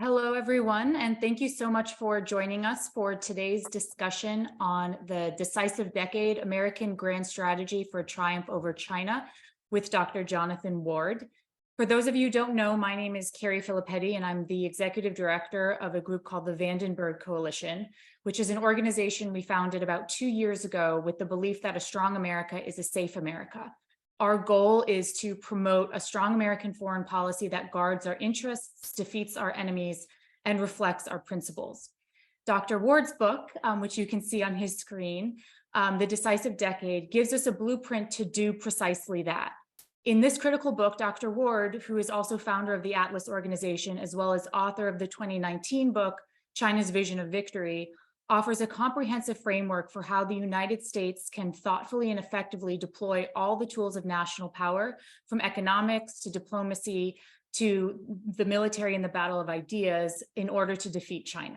Hello, everyone, and thank you so much for joining us for today's discussion on the Decisive Decade, American Grand Strategy for Triumph over China with Dr. Jonathan Ward. For those of you who don't know, my name is Carrie Filippetti, and I'm the executive director of a group called the Vandenberg Coalition, which is an organization we founded about 2 years ago with the belief that a strong America is a safe America. Our goal is to promote a strong American foreign policy that guards our interests, defeats our enemies, and reflects our principles. Dr. Ward's book, which you can see on his screen, The Decisive Decade, gives us a blueprint to do precisely that. In this critical book, Dr. Ward, who is also founder of the Atlas organization, as well as author of the 2019 book, China's Vision of Victory, offers a comprehensive framework for how the United States can thoughtfully and effectively deploy all the tools of national power, from economics to diplomacy to the military and the battle of ideas, in order to defeat China.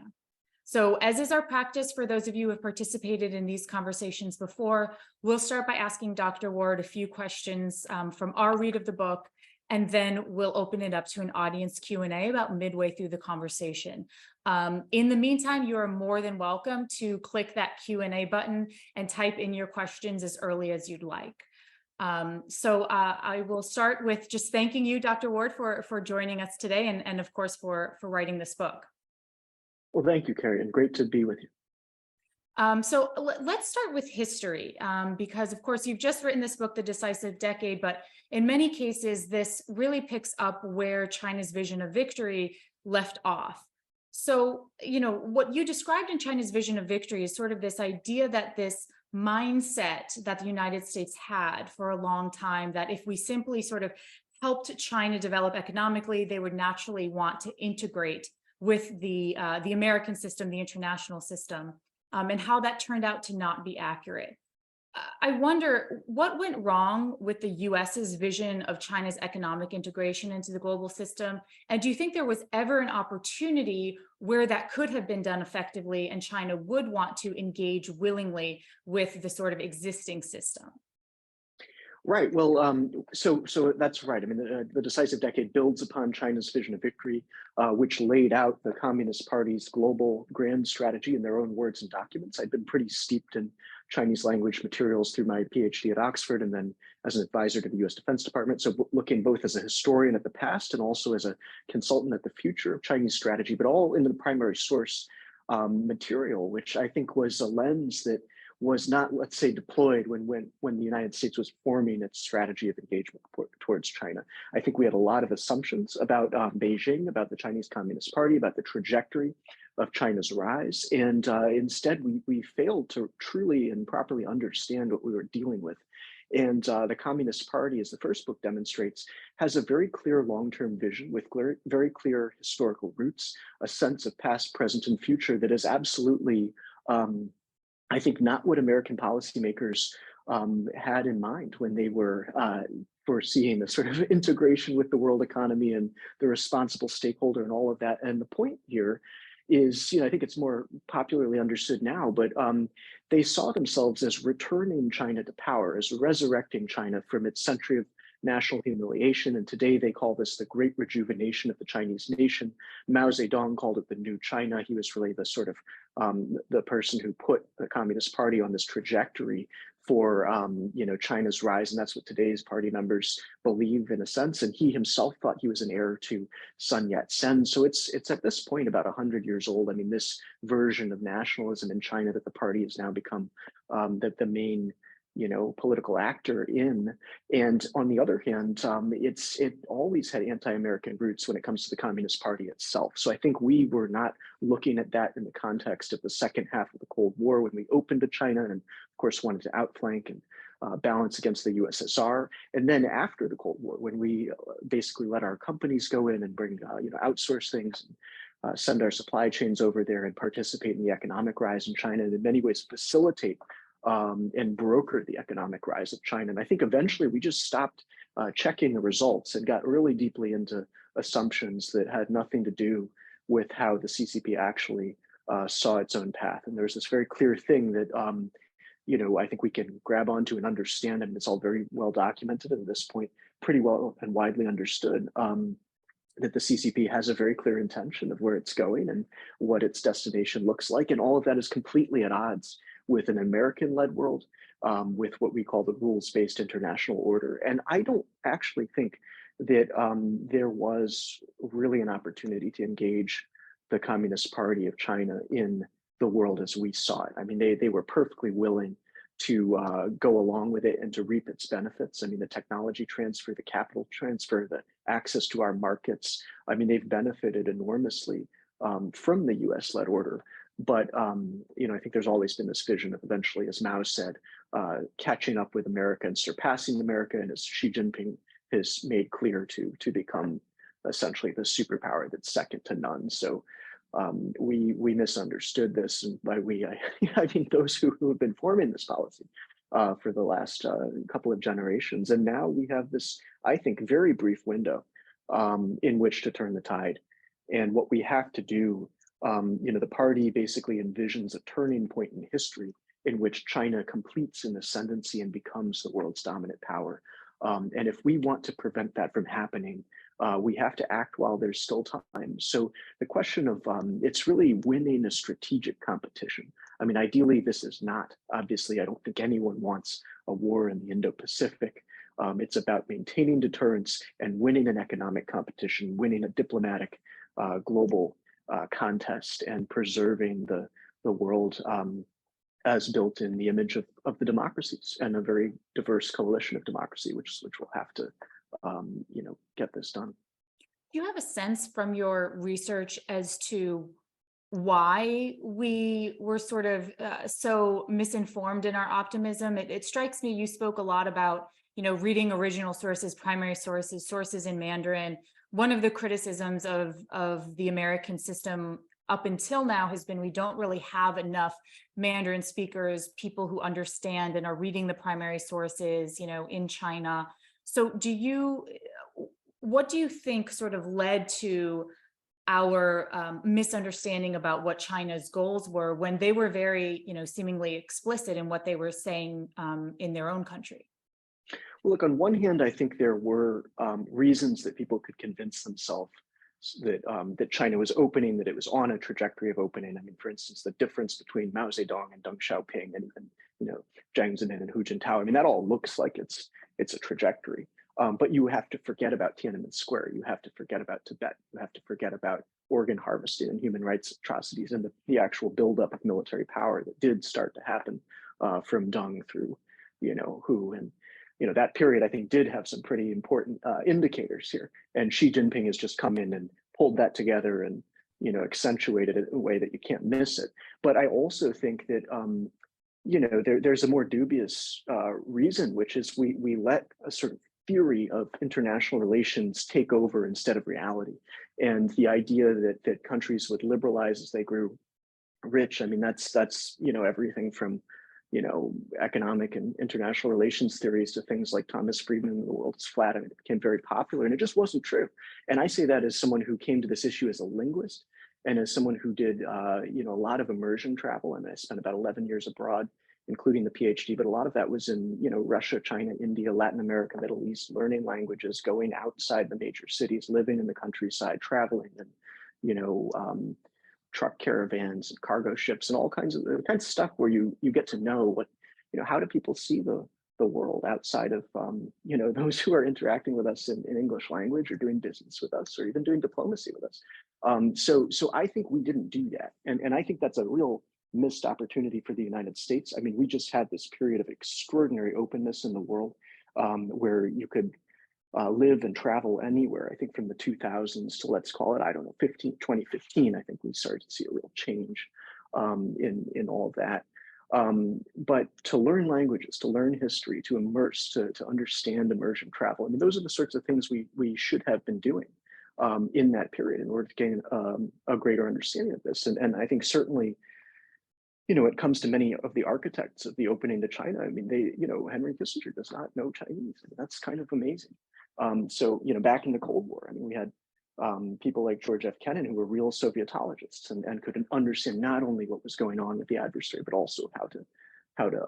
So, as is our practice for those of you who have participated in these conversations before, we'll start by asking Dr. Ward a few questions from our read of the book, and then we'll open it up to an audience Q&A about midway through the conversation. In the meantime, you are more than welcome to click that Q&A button and type in your questions as early as you'd like. I will start with just thanking you, Dr. Ward, for joining us today, and of course, for writing this book. Well, thank you, Carrie, and great to be with you. Let's start with history, because of course you've just written this book, The Decisive Decade, but in many cases, this really picks up where China's vision of victory left off. So, what you described in China's vision of victory is sort of this idea that this mindset that the United States had for a long time, that if we simply sort of helped China develop economically, they would naturally want to integrate with the American system, the international system. And how that turned out to not be accurate. I wonder what went wrong with the US's vision of China's economic integration into the global system? And do you think there was ever an opportunity where that could have been done effectively and China would want to engage willingly with the sort of existing system? Right. Well, so that's right. I mean, the Decisive Decade builds upon China's vision of victory, which laid out the Communist Party's global grand strategy in their own words and documents. I'd been pretty steeped in Chinese language materials through my PhD at Oxford and then as an advisor to the US Defense Department. So looking both as a historian at the past and also as a consultant at the future of Chinese strategy, but all into the primary source material, which I think was a lens that was not, let's say, deployed when the United States was forming its strategy of engagement towards China. I think we had a lot of assumptions about Beijing, about the Chinese Communist Party, about the trajectory of China's rise. And instead, we failed to truly and properly understand what we were dealing with. And the Communist Party, as the first book demonstrates, has a very clear long-term vision with very clear historical roots, a sense of past, present, and future that is absolutely I think not what American policymakers had in mind when they were foreseeing the sort of integration with the world economy and the responsible stakeholder and all of that. And the point here is, I think it's more popularly understood now, but they saw themselves as returning China to power, as resurrecting China from its century of national humiliation. And today they call this the great rejuvenation of the Chinese nation. Mao Zedong called it the new China. He was really the sort of the person who put the Communist Party on this trajectory for China's rise, and that's what today's party members believe in a sense. And he himself thought he was an heir to Sun Yat-sen. So it's at this point about 100 years old. I mean, this version of nationalism in China that the party has now become the main political actor in. And on the other hand, it always had anti-American roots when it comes to the Communist Party itself. So I think we were not looking at that in the context of the second half of the Cold War when we opened to China and of course wanted to outflank and balance against the USSR. And then after the Cold War, when we basically let our companies go in and bring, outsource things, and, send our supply chains over there and participate in the economic rise in China, and in many ways facilitate and broker the economic rise of China. And I think eventually we just stopped checking the results and got really deeply into assumptions that had nothing to do with how the CCP actually saw its own path. And there's this very clear thing that I think we can grab onto and understand, and it's all very well documented at this point, pretty well and widely understood. that the CCP has a very clear intention of where it's going and what its destination looks like. And all of that is completely at odds with an American-led world, with what we call the rules-based international order. And I don't actually think that there was really an opportunity to engage the Communist Party of China in the world as we saw it. I mean, they were perfectly willing to go along with it and to reap its benefits. I mean, the technology transfer, the capital transfer, the access to our markets. I mean, they've benefited enormously from the US-led order. But you know, I think there's always been this vision of eventually, as Mao said, catching up with America and surpassing America, and as Xi Jinping has made clear, to become essentially the superpower that's second to none. So we misunderstood this, and by we, I mean those who have been forming this policy for the last couple of generations. And now we have this, I think, very brief window in which to turn the tide. And what we have to do, you know, the party basically envisions a turning point in history in which China completes an ascendancy and becomes the world's dominant power. And if we want to prevent that from happening, we have to act while there's still time. So the question of, it's really winning a strategic competition. I mean, ideally, this is not, obviously, I don't think anyone wants a war in the Indo-Pacific. It's about maintaining deterrence and winning an economic competition, winning a diplomatic global contest, and preserving the world as built in the image of the democracies and a very diverse coalition of democracy, which will have to you know, get this done. Do you have a sense from your research as to why we were sort of so misinformed in our optimism? It strikes me, you spoke a lot about, you know, reading original sources, primary sources, sources in Mandarin. One of the criticisms of the American system up until now has been we don't really have enough Mandarin speakers, people who understand and are reading the primary sources, you know, in China. So what do you think sort of led to our misunderstanding about what China's goals were when they were very, you know, seemingly explicit in what they were saying in their own country? Well, look, on one hand, I think there were reasons that people could convince themselves that that China was opening, that it was on a trajectory of opening. I mean, for instance, the difference between Mao Zedong and Deng Xiaoping and you know, Jiang Zemin and Hu Jintao. I mean, that all looks like it's a trajectory. But you have to forget about Tiananmen Square. You have to forget about Tibet. You have to forget about organ harvesting and human rights atrocities and the actual buildup of military power that did start to happen from Deng through, you know, Hu. And you know, that period, I think, did have some pretty important indicators here. And Xi Jinping has just come in and pulled that together and, you know, accentuated it in a way that you can't miss it. But I also think that, you know, there's a more dubious reason, which is we let a sort of theory of international relations take over instead of reality. And the idea that countries would liberalize as they grew rich, I mean, that's you know, everything from, you know, economic and international relations theories to things like Thomas Friedman, the world is flat. I mean, it became very popular, and it just wasn't true. And I say that as someone who came to this issue as a linguist and as someone who did, you know, a lot of immersion travel. I mean, I spent about 11 years abroad, including the PhD, but a lot of that was in, you know, Russia, China, India, Latin America, Middle East, learning languages, going outside the major cities, living in the countryside, traveling, and, you know, truck caravans and cargo ships and all kinds of stuff where you get to know what, you know, how do people see the world outside of, you know, those who are interacting with us in English language or doing business with us or even doing diplomacy with us. So I think we didn't do that. And I think that's a real missed opportunity for the United States. I mean, we just had this period of extraordinary openness in the world where you could live and travel anywhere. I think from the 2000s to, let's call it, I don't know, 2015, I think we started to see a real change in all of that. But to learn languages, to learn history, to immerse, to understand immersion travel, I mean, those are the sorts of things we should have been doing in that period in order to gain a greater understanding of this. And I think certainly, you know, it comes to many of the architects of the opening to China. I mean, they, you know, Henry Kissinger does not know Chinese. I mean, that's kind of amazing. So, you know, back in the Cold War, I mean, we had people like George F. Kennan who were real Sovietologists and could understand not only what was going on with the adversary, but also how to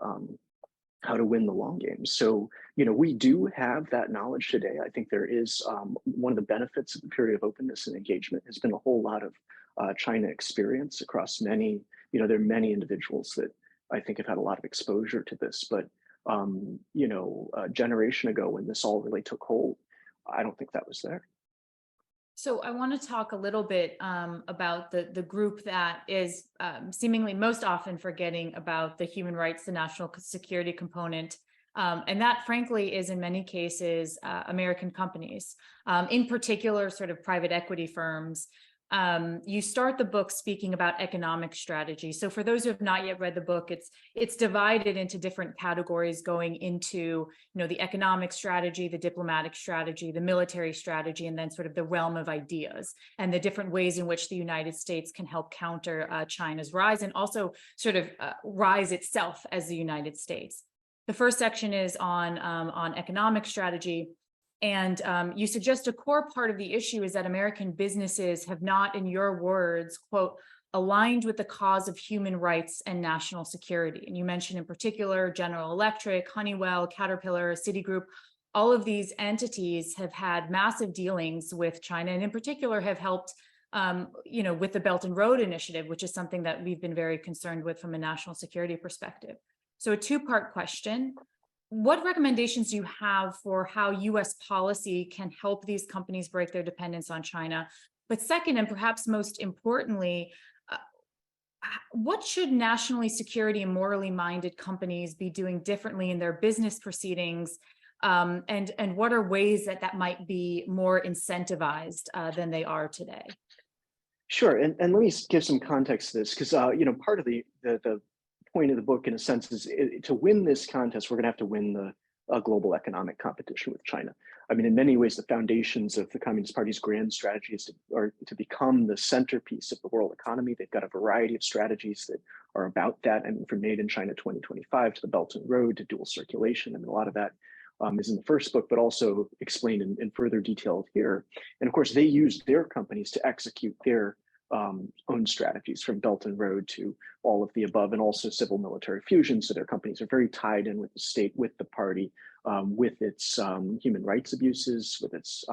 how to win the long game. So, we do have that knowledge today. I think there is one of the benefits of the period of openness and engagement has been a whole lot of China experience across many, there are many individuals that I think have had a lot of exposure to this, but, a generation ago when this all really took hold, I don't think that was there. So I want to talk a little bit about the group that is seemingly most often forgetting about the human rights, the national security component. And that, frankly, is in many cases American companies, in particular, sort of private equity firms. You start the book speaking about economic strategy. So for those who have not yet read the book, it's divided into different categories going into, the economic strategy, the diplomatic strategy, the military strategy, and then sort of the realm of ideas and the different ways in which the United States can help counter China's rise and also sort of rise itself as the United States. The first section is on economic strategy. And you suggest a core part of the issue is that American businesses have not, in your words, quote, aligned with the cause of human rights and national security. And you mentioned in particular General Electric, Honeywell, Caterpillar, Citigroup. All of these entities have had massive dealings with China, and in particular have helped, with the Belt and Road Initiative, which is something that we've been very concerned with from a national security perspective. So a two-part question. What recommendations do you have for how U.S. policy can help these companies break their dependence on China? But second, and perhaps most importantly, what should nationally security and morally minded companies be doing differently in their business proceedings? And what are ways that might be more incentivized than they are today? Sure, and let me give some context to this, because part of the point of the book, in a sense, is to win this contest, we're going to have to win the global economic competition with China. I mean, in many ways, the foundations of the Communist Party's grand strategy are to become the centerpiece of the world economy. They've got a variety of strategies that are about that. I mean, from Made in China 2025 to the Belt and Road to dual circulation. I mean, a lot of that is in the first book, but also explained in further detail here. And of course, they used their companies to execute their own strategies, from Belt and Road to all of the above, and also civil military fusion. So their companies are very tied in with the state, with the party, with its human rights abuses, with its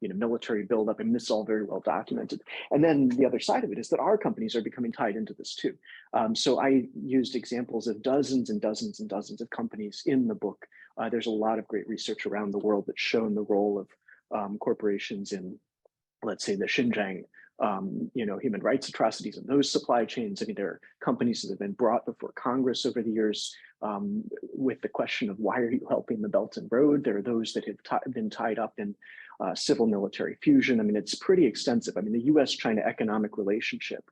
military buildup. And this is all very well documented. And then the other side of it is that our companies are becoming tied into this too. So I used examples of dozens and dozens and dozens of companies in the book. There's a lot of great research around the world that's shown the role of corporations in, let's say, the Xinjiang human rights atrocities in those supply chains. I mean, there are companies that have been brought before Congress over the years with the question of, why are you helping the Belt and Road? There are those that have been tied up in civil military fusion. I mean, it's pretty extensive. I mean, the US-China economic relationship,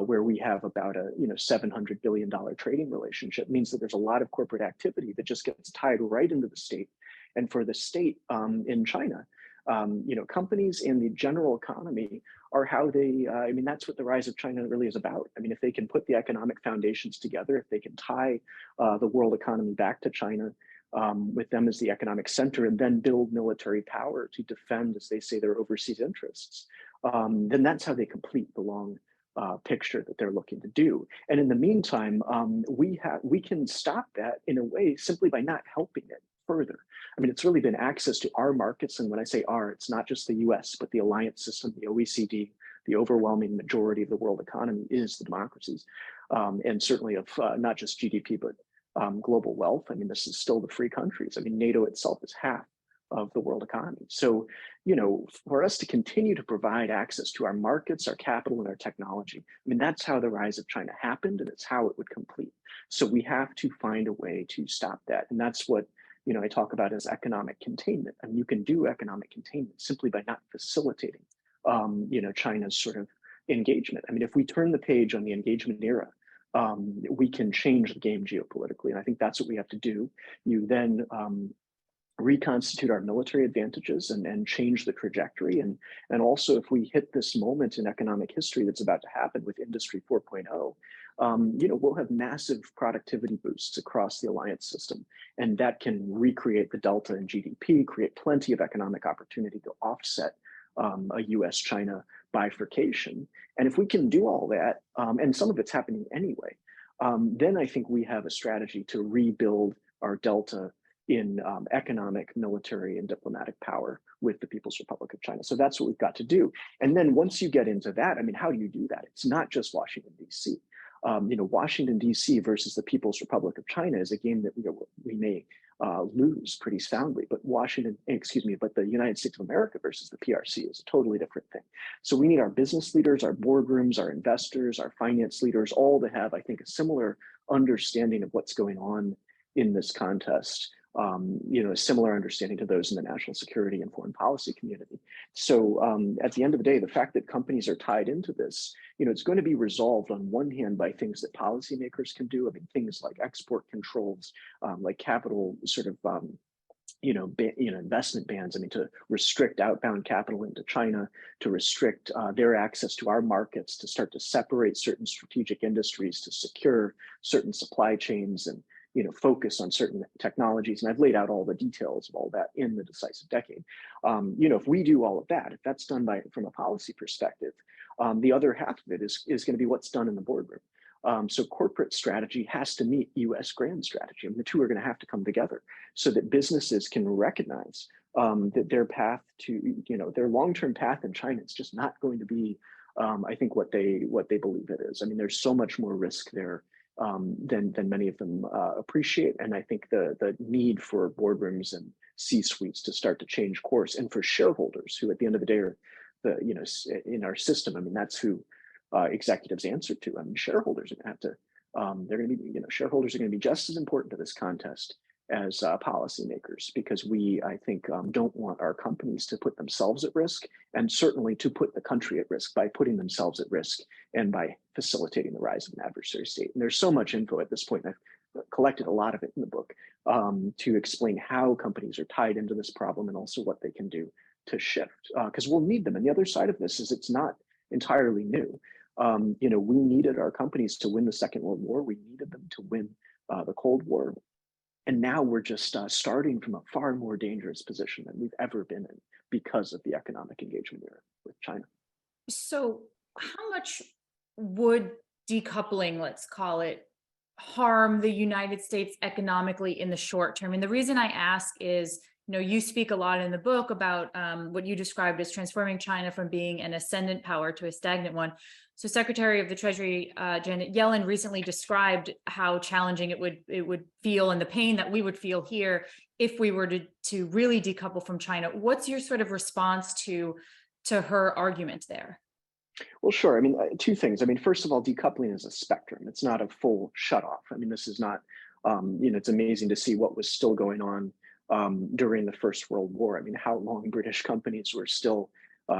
where we have about a $700 billion trading relationship, means that there's a lot of corporate activity that just gets tied right into the state. And for the state in China, companies in the general economy are how they, that's what the rise of China really is about. I mean, if they can put the economic foundations together, if they can tie the world economy back to China with them as the economic center, and then build military power to defend, as they say, their overseas interests, then that's how they complete the long picture that they're looking to do. And in the meantime, we can stop that in a way simply by not helping it further. I mean, it's really been access to our markets. And when I say our, it's not just the US, but the alliance system, the OECD, the overwhelming majority of the world economy is the democracies. And certainly of not just GDP, but global wealth. I mean, this is still the free countries. I mean, NATO itself is half of the world economy. So, for us to continue to provide access to our markets, our capital, and our technology, I mean, that's how the rise of China happened, and it's how it would complete. So we have to find a way to stop that. And that's what I talk about as economic containment. I mean, you can do economic containment simply by not facilitating, China's sort of engagement. I mean, if we turn the page on the engagement era, we can change the game geopolitically. And I think that's what we have to do. You then reconstitute our military advantages and change the trajectory. And also, if we hit this moment in economic history that's about to happen with Industry 4.0, we'll have massive productivity boosts across the alliance system. And that can recreate the delta in GDP, create plenty of economic opportunity to offset a US-China bifurcation. And if we can do all that, and some of it's happening anyway, then I think we have a strategy to rebuild our delta in economic, military, and diplomatic power with the People's Republic of China. So that's what we've got to do. And then once you get into that, I mean, how do you do that? It's not just Washington, D.C. Washington, D.C. versus the People's Republic of China is a game that we may lose pretty soundly, but the United States of America versus the PRC is a totally different thing. So we need our business leaders, our boardrooms, our investors, our finance leaders, all to have, I think, a similar understanding of what's going on in this contest. A similar understanding to those in the national security and foreign policy community. So at the end of the day, the fact that companies are tied into this, it's going to be resolved on one hand by things that policymakers can do. I mean, things like export controls, like capital sort of, investment bans. I mean, to restrict outbound capital into China, to restrict their access to our markets, to start to separate certain strategic industries, to secure certain supply chains and focus on certain technologies. And I've laid out all the details of all that in the Decisive Decade. If we do all of that, if that's done from a policy perspective, the other half of it is going to be what's done in the boardroom. So corporate strategy has to meet US grand strategy. I mean, the two are going to have to come together so that businesses can recognize that their path to, their long-term path in China is just not going to be, I think, what they believe it is. I mean, there's so much more risk there than many of them appreciate. And I think the need for boardrooms and C-suites to start to change course, and for shareholders who at the end of the day are in our system, I mean, that's who executives answer to. I mean, shareholders are going to have to, they're going to be, shareholders are going to be just as important to this contest as policymakers, because we, I think, don't want our companies to put themselves at risk, and certainly to put the country at risk by putting themselves at risk and by facilitating the rise of an adversary state. And there's so much info at this point, and I've collected a lot of it in the book to explain how companies are tied into this problem and also what they can do to shift, because we'll need them. And the other side of this is it's not entirely new. We needed our companies to win the Second World War. We needed them to win the Cold War. And now we're just starting from a far more dangerous position than we've ever been in because of the economic engagement era with China. So how much would decoupling, let's call it, harm the United States economically in the short term? And the reason I ask is, you speak a lot in the book about what you described as transforming China from being an ascendant power to a stagnant one. So Secretary of the Treasury, Janet Yellen, recently described how challenging it would feel, and the pain that we would feel here if we were to really decouple from China. What's your sort of response to her argument there? Well, sure. I mean, two things. I mean, first of all, decoupling is a spectrum. It's not a full shutoff. I mean, this is not, it's amazing to see what was still going on during the First World War. I mean, how long British companies were still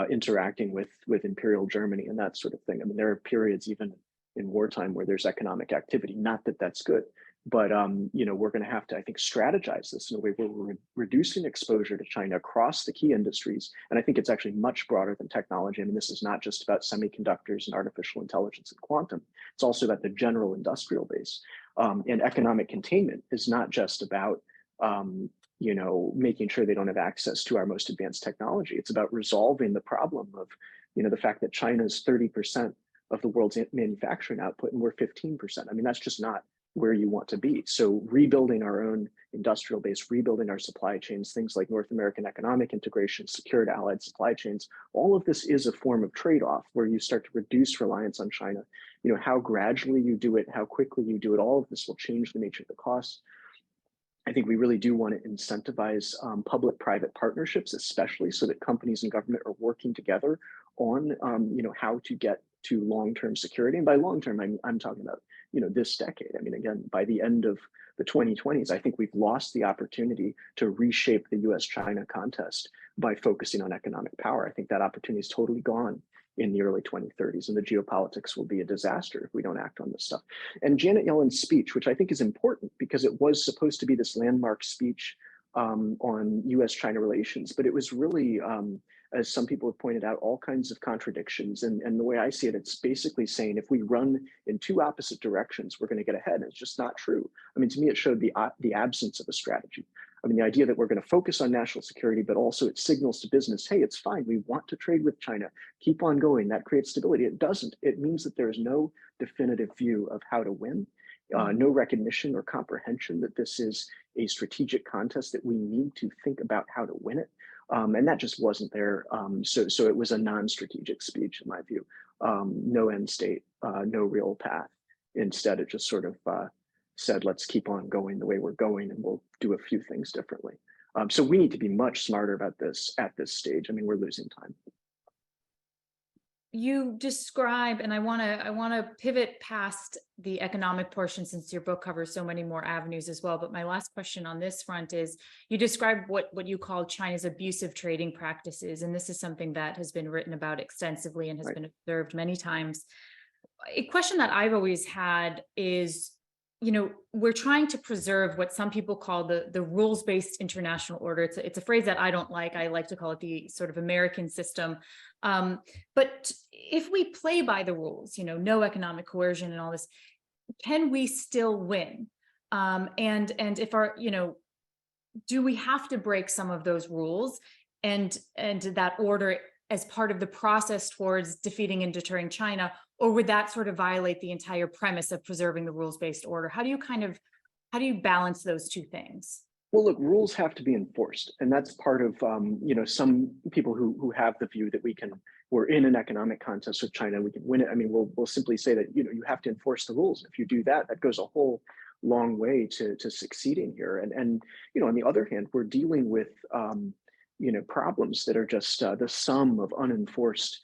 interacting with Imperial Germany and that sort of thing. I mean, there are periods even in wartime where there's economic activity. Not that that's good, but we're going to have to, I think, strategize this in a way where we're reducing exposure to China across the key industries. And I think it's actually much broader than technology. I mean, this is not just about semiconductors and artificial intelligence and quantum. It's also about the general industrial base. And economic containment is not just about making sure they don't have access to our most advanced technology. It's about resolving the problem of, the fact that China's 30% of the world's manufacturing output and we're 15%. I mean, that's just not where you want to be. So rebuilding our own industrial base, rebuilding our supply chains, things like North American economic integration, secured allied supply chains, all of this is a form of trade-off where you start to reduce reliance on China. How gradually you do it, how quickly you do it, all of this will change the nature of the costs. I think we really do want to incentivize public-private partnerships, especially so that companies and government are working together on, how to get to long-term security. And by long-term, I'm talking about, this decade. I mean, again, by the end of the 2020s, I think we've lost the opportunity to reshape the US-China contest by focusing on economic power. I think that opportunity is totally gone in the early 2030s, and the geopolitics will be a disaster if we don't act on this stuff. And Janet Yellen's speech, which I think is important because it was supposed to be this landmark speech on US-China relations, but it was really, as some people have pointed out, all kinds of contradictions. And the way I see it, it's basically saying if we run in two opposite directions, we're going to get ahead. And it's just not true. I mean, to me, it showed the absence of a strategy. I mean, the idea that we're going to focus on national security, but also it signals to business, hey, it's fine. We want to trade with China. Keep on going. That creates stability. It doesn't. It means that there is no definitive view of how to win. no recognition or comprehension that this is a strategic contest that we need to think about how to win it. And that just wasn't there. So it was a non-strategic speech, in my view. No end state, no real path. Instead, it just sort of said, let's keep on going the way we're going, and we'll do a few things differently. So we need to be much smarter about this at this stage. I mean, we're losing time. You describe, and I want to pivot past the economic portion since your book covers so many more avenues as well. But my last question on this front is, you describe what you call China's abusive trading practices, and this is something that has been written about extensively and has been observed many times. A question that I've always had is, we're trying to preserve what some people call the rules-based international order. It's a phrase that I don't like. I like to call it the sort of American system. But if we play by the rules, no economic coercion and all this, can we still win? And if our, do we have to break some of those rules and that order as part of the process towards defeating and deterring China, or would that sort of violate the entire premise of preserving the rules-based order? How do you balance those two things? Well, look, rules have to be enforced, and that's part of some people who have the view that we're in an economic contest with China, we can win it. I mean, we'll simply say that you have to enforce the rules. If you do that, that goes a whole long way to succeeding here. And on the other hand, we're dealing with problems that are just the sum of unenforced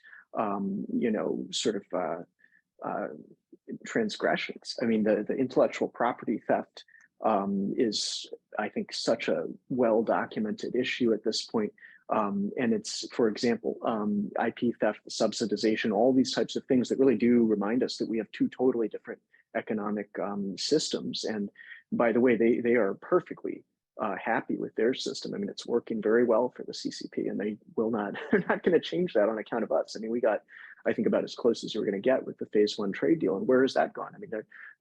transgressions. I mean, the intellectual property theft is, I think, such a well-documented issue at this point. And it's, for example, IP theft, subsidization, all these types of things that really do remind us that we have two totally different economic systems. And by the way, they are perfectly happy with their system. I mean, it's working very well for the CCP, and they're not going to change that on account of us. I mean, we got, I think, about as close as we're going to get with the phase one trade deal. And where has that gone? I mean,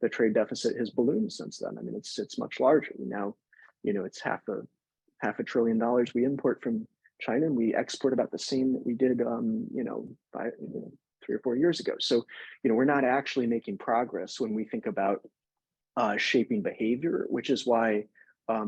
the trade deficit has ballooned since then. I mean, it's much larger. Now, it's half a trillion dollars we import from China, and we export about the same that we did, 3 or 4 years ago. So, we're not actually making progress when we think about shaping behavior, which is why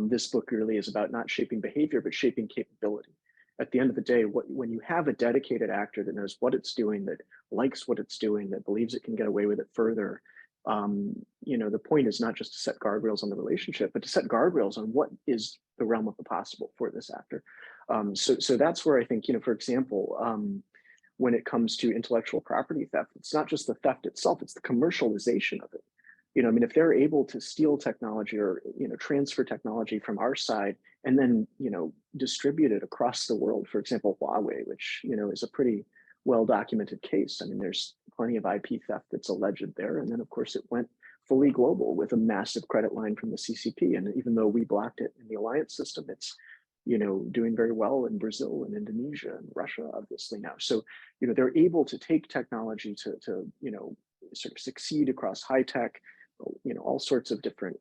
this book really is about not shaping behavior, but shaping capability. At the end of the day, when you have a dedicated actor that knows what it's doing, that likes what it's doing, that believes it can get away with it further, the point is not just to set guardrails on the relationship, but to set guardrails on what is the realm of the possible for this actor. So that's where I think, for example, when it comes to intellectual property theft, it's not just the theft itself, it's the commercialization of it. I mean, if they're able to steal technology or, transfer technology from our side and then, distribute it across the world, for example, Huawei, which, is a pretty well-documented case. I mean, there's plenty of IP theft that's alleged there. And then, of course, it went fully global with a massive credit line from the CCP. And even though we blocked it in the alliance system, it's, doing very well in Brazil and Indonesia and Russia, obviously now. So, they're able to take technology to sort of succeed across high tech, all sorts of different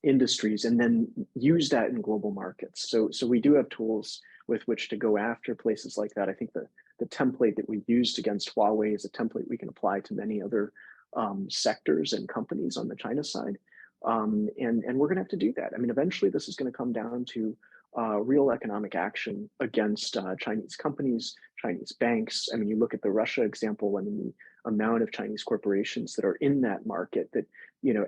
industries, and then use that in global markets. So we do have tools with which to go after places like that. I think the template that we used against Huawei is a template we can apply to many other sectors and companies on the China side. And we're going to have to do that. I mean, eventually this is going to come down to real economic action against Chinese companies, Chinese banks. I mean, you look at the Russia example, I mean, the amount of Chinese corporations that are in that market that,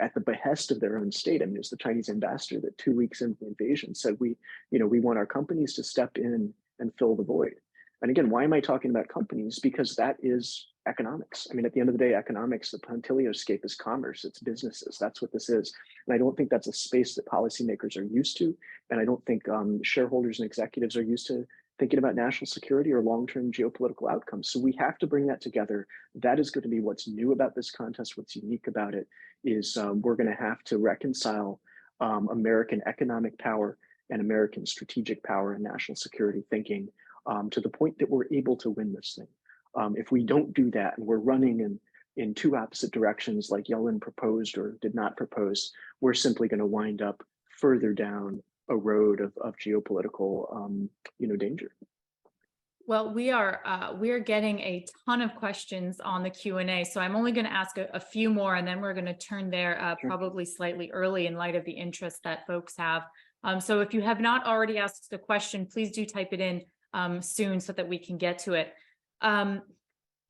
at the behest of their own state. I mean, it was the Chinese ambassador that 2 weeks into the invasion said, we want our companies to step in and fill the void. And again, why am I talking about companies? Because that is economics. I mean, at the end of the day, economics, the punctilioscape is commerce, it's businesses. That's what this is. And I don't think that's a space that policymakers are used to. And I don't think shareholders and executives are used to thinking about national security or long-term geopolitical outcomes. So we have to bring that together. That is going to be what's new about this contest. What's unique about it is we're going to have to reconcile American economic power and American strategic power and national security thinking to the point that we're able to win this thing. If we don't do that and we're running in two opposite directions like Yellen proposed or did not propose, we're simply going to wind up further down a road of geopolitical danger. Well, we are getting a ton of questions on the Q&A, so I'm only going to ask a few more, and then we're going to turn there Sure. probably slightly early in light of the interest that folks have. So if you have not already asked a question, please do type it in soon so that we can get to it. Um,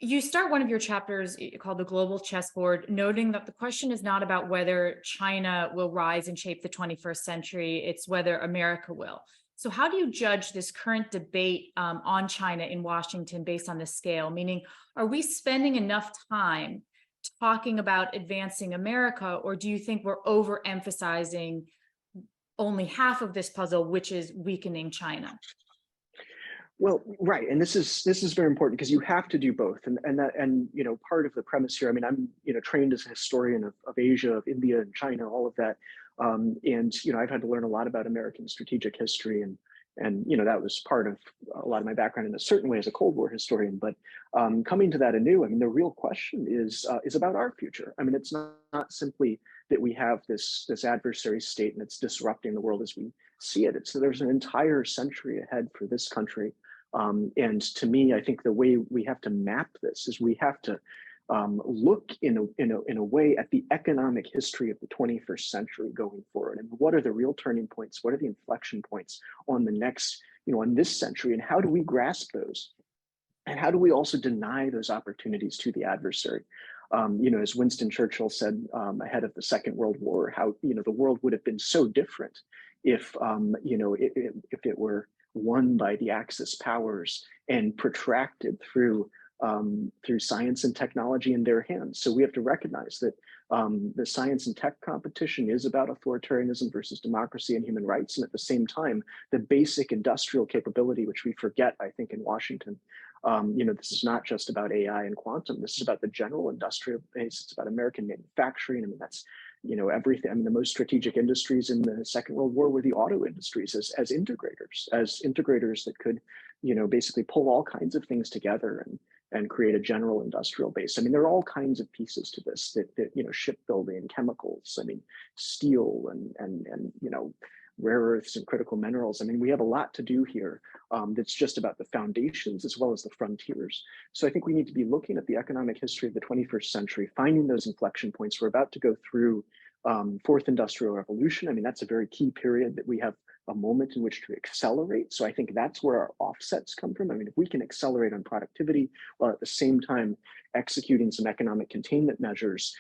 you start one of your chapters called The Global Chessboard, noting that the question is not about whether China will rise and shape the 21st century, it's whether America will. So how do you judge this current debate on China in Washington based on this scale? Meaning, are we spending enough time talking about advancing America, or do you think we're overemphasizing only half of this puzzle, which is weakening China? Well, right, and this is very important because you have to do both, and part of the premise here. I mean, I'm trained as a historian of Asia, of India, and China, all of that, and I've had to learn a lot about American strategic history, and that was part of a lot of my background in a certain way as a Cold War historian. But coming to that anew, I mean, the real question is about our future. I mean, it's not simply that we have this adversary state and it's disrupting the world as we see it. It's there's an entire century ahead for this country. And to me, I think the way we have to map this is we have to look in a way at the economic history of the 21st century going forward. And what are the real turning points? What are the inflection points on the next, on this century? And how do we grasp those? And how do we also deny those opportunities to the adversary? As Winston Churchill said ahead of the Second World War, how the world would have been so different if if it were won by the Axis powers and protracted through science and technology in their hands. So we have to recognize that the science and tech competition is about authoritarianism versus democracy and human rights, and at the same time, the basic industrial capability, which we forget, I think, in Washington. This is not just about AI and quantum. This is about the general industrial base. It's about American manufacturing. I mean, that's everything. I mean, the most strategic industries in the Second World War were the auto industries as integrators that could, basically pull all kinds of things together and create a general industrial base. I mean, there are all kinds of pieces to this that shipbuilding, chemicals, I mean, steel and rare earths and critical minerals. I mean, we have a lot to do here that's just about the foundations as well as the frontiers. So I think we need to be looking at the economic history of the 21st century, finding those inflection points. We're about to go through fourth industrial revolution. I mean, that's a very key period that we have a moment in which to accelerate. So I think that's where our offsets come from. I mean, if we can accelerate on productivity while at the same time executing some economic containment measures,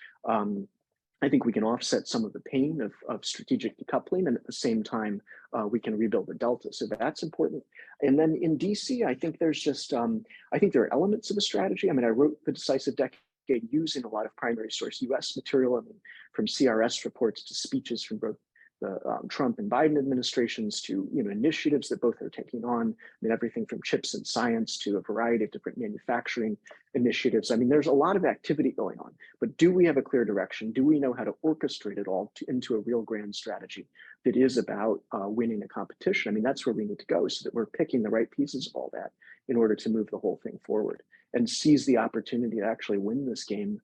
I think we can offset some of the pain of strategic decoupling, and at the same time, we can rebuild the delta. So that's important. And then in DC, I think there's just, I think there are elements of a strategy. I mean, I wrote The Decisive Decade using a lot of primary source US material, I mean, from CRS reports to speeches from both the Trump and Biden administrations to initiatives that both are taking on. I mean, everything from chips and science to a variety of different manufacturing initiatives. I mean, there's a lot of activity going on, but do we have a clear direction? Do we know how to orchestrate it all into a real grand strategy that is about winning a competition? I mean, that's where we need to go, so that we're picking the right pieces of all that in order to move the whole thing forward and seize the opportunity to actually win this game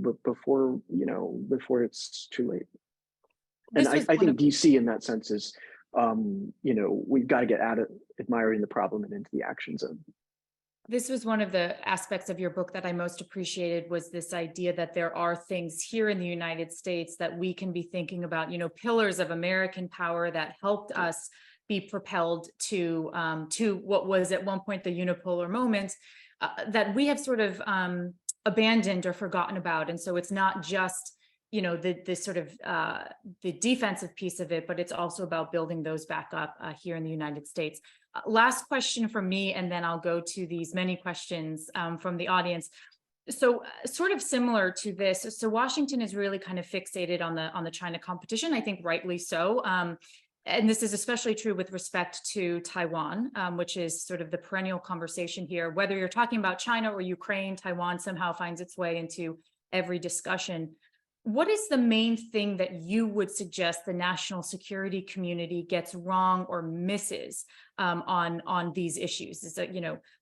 before it's too late. And I think DC in that sense is, we've got to get out of admiring the problem and into the action zone. This was one of the aspects of your book that I most appreciated, was this idea that there are things here in the United States that we can be thinking about, pillars of American power that helped us be propelled to what was at one point the unipolar moment that we have sort of abandoned or forgotten about. And so it's not just the sort of the defensive piece of it, but it's also about building those back up here in the United States. Last question from me, and then I'll go to these many questions from the audience. So sort of similar to this, so Washington is really kind of fixated on the China competition, I think rightly so. And this is especially true with respect to Taiwan, which is sort of the perennial conversation here. Whether you're talking about China or Ukraine, Taiwan somehow finds its way into every discussion. What is the main thing that you would suggest the national security community gets wrong or misses on these issues? Is that,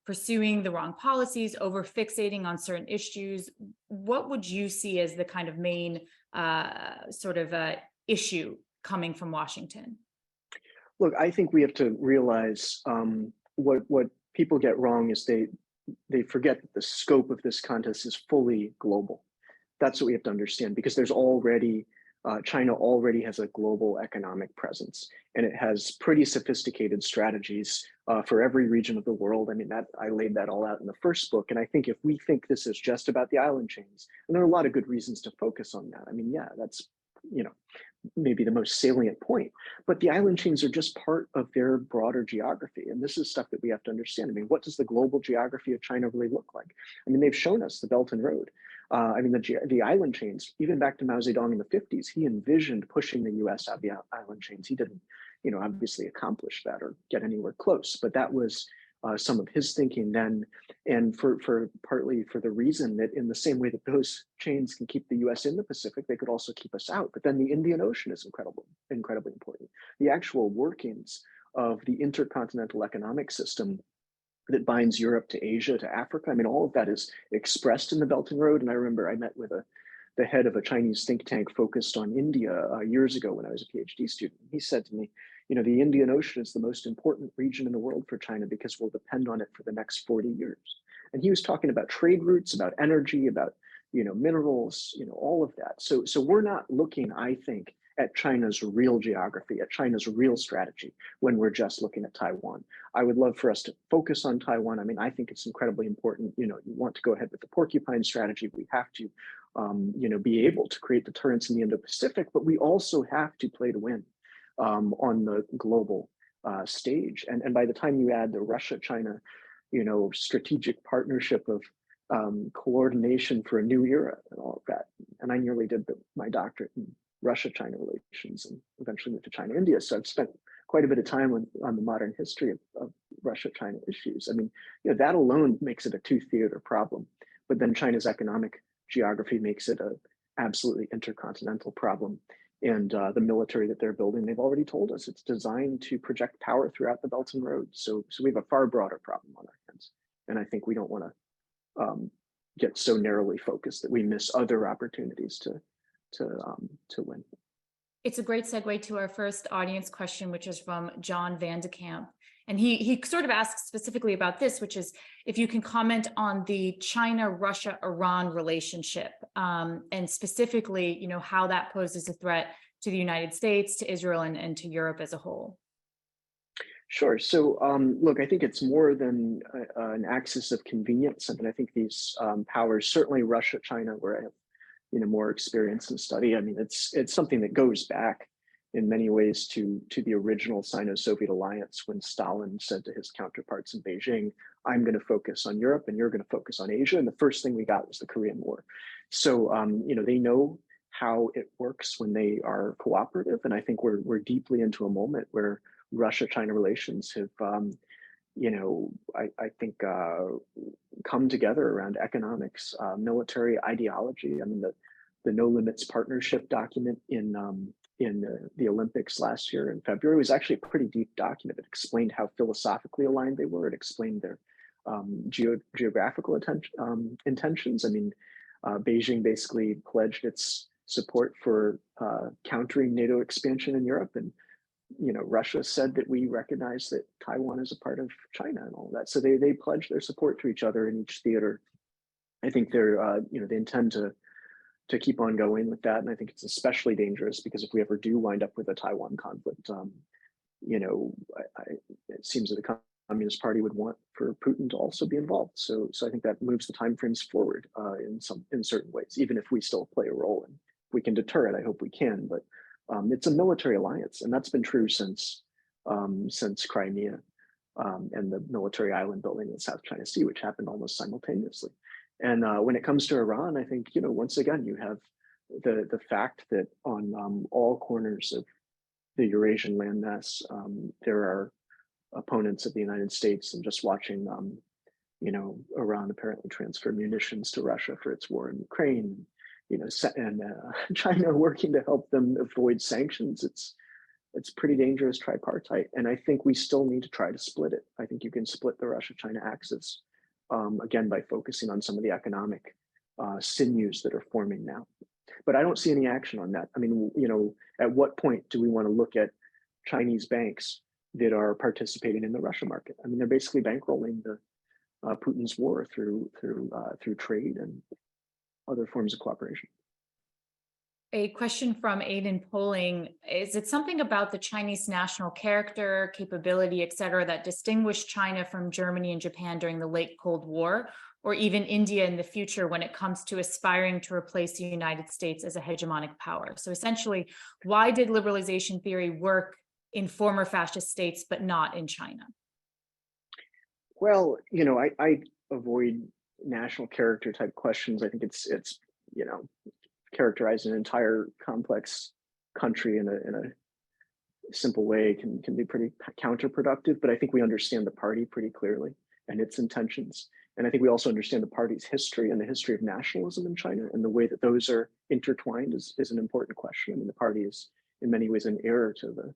pursuing the wrong policies, over fixating on certain issues? What would you see as the kind of main issue coming from Washington? Look, I think we have to realize what people get wrong is they forget that the scope of this contest is fully global. That's what we have to understand, because there's already China already has a global economic presence, and it has pretty sophisticated strategies for every region of the world. I mean, I laid that all out in the first book. And I think if we think this is just about the island chains, and there are a lot of good reasons to focus on that. I mean, yeah, that's, maybe the most salient point, but the island chains are just part of their broader geography. And this is stuff that we have to understand. I mean, what does the global geography of China really look like? I mean, they've shown us the Belt and Road. I mean, the island chains, even back to Mao Zedong in the 50s, he envisioned pushing the US out of the island chains. He didn't, obviously accomplish that or get anywhere close, but that was some of his thinking then. And for partly for the reason that in the same way that those chains can keep the US in the Pacific, they could also keep us out. But then the Indian Ocean is incredibly important. The actual workings of the intercontinental economic system that binds Europe to Asia to Africa. I mean, all of that is expressed in the Belt and Road. And I remember I met with the head of a Chinese think tank focused on India years ago when I was a PhD student. He said to me, the Indian Ocean is the most important region in the world for China because we'll depend on it for the next 40 years. And he was talking about trade routes, about energy, about, minerals, all of that. So we're not looking, I think, at China's real geography, at China's real strategy when we're just looking at Taiwan. I would love for us to focus on Taiwan. I mean, I think it's incredibly important. You want to go ahead with the porcupine strategy. We have to, be able to create deterrence in the Indo-Pacific, but we also have to play to win on the global stage. And by the time you add the Russia-China, strategic partnership of coordination for a new era and all of that, and I nearly did my doctorate in Russia-China relations and eventually moved to China-India. So I've spent quite a bit of time on the modern history of Russia-China issues. I mean, that alone makes it a two-theater problem, but then China's economic geography makes it a absolutely intercontinental problem. And the military that they're building, they've already told us it's designed to project power throughout the Belt and Road. So we have a far broader problem on our hands. And I think we don't want to get so narrowly focused that we miss other opportunities to win. It's a great segue to our first audience question, which is from John Vandenberg. And he sort of asks specifically about this, which is if you can comment on the China-Russia-Iran relationship, and specifically, how that poses a threat to the United States, to Israel, and to Europe as a whole. Sure. So, look, I think it's more than an axis of convenience. I mean, I think these powers, certainly Russia, China, where I have more experience and study. I mean, it's something that goes back in many ways to the original Sino-Soviet alliance when Stalin said to his counterparts in Beijing, I'm going to focus on Europe and you're going to focus on Asia. And the first thing we got was the Korean War. So, they know how it works when they are cooperative. And I think we're deeply into a moment where Russia-China relations have, I think come together around economics, military ideology. I mean, the No Limits Partnership document in the Olympics last year in February was actually a pretty deep document. It explained how philosophically aligned they were. It explained their geographical intentions. I mean, Beijing basically pledged its support for countering NATO expansion in Europe, and Russia said that we recognize that Taiwan is a part of China and all that. So they pledge their support to each other in each theater. I think they're they intend to keep on going with that, and I think it's especially dangerous because if we ever do wind up with a Taiwan conflict, it seems that the Communist Party would want for Putin to also be involved. So I think that moves the timeframes forward in certain ways, even if we still play a role. And if we can deter it, I hope we can. But it's a military alliance, and that's been true since Crimea and the military island building in the South China Sea, which happened almost simultaneously. And when it comes to Iran, I think once again you have the fact that on all corners of the Eurasian landmass, there are opponents of the United States, and just watching Iran apparently transfer munitions to Russia for its war in Ukraine. And China working to help them avoid sanctions. It's pretty dangerous tripartite. And I think we still need to try to split it. I think you can split the Russia-China axis, again, by focusing on some of the economic sinews that are forming now. But I don't see any action on that. I mean, at what point do we want to look at Chinese banks that are participating in the Russia market. I mean, they're basically bankrolling the Putin's war through trade and other forms of cooperation. A question from Aiden Poling: is it something about the Chinese national character, capability, et cetera, that distinguished China from Germany and Japan during the late Cold War, or even India in the future when it comes to aspiring to replace the United States as a hegemonic power? So essentially, why did liberalization theory work in former fascist states, but not in China? Well, I avoid national character type questions. I think it's characterize an entire complex country in a simple way can be pretty counterproductive. But I think we understand the party pretty clearly and its intentions. And I think we also understand the party's history and the history of nationalism in China, and the way that those are intertwined is an important question. I mean, the party is in many ways an heir to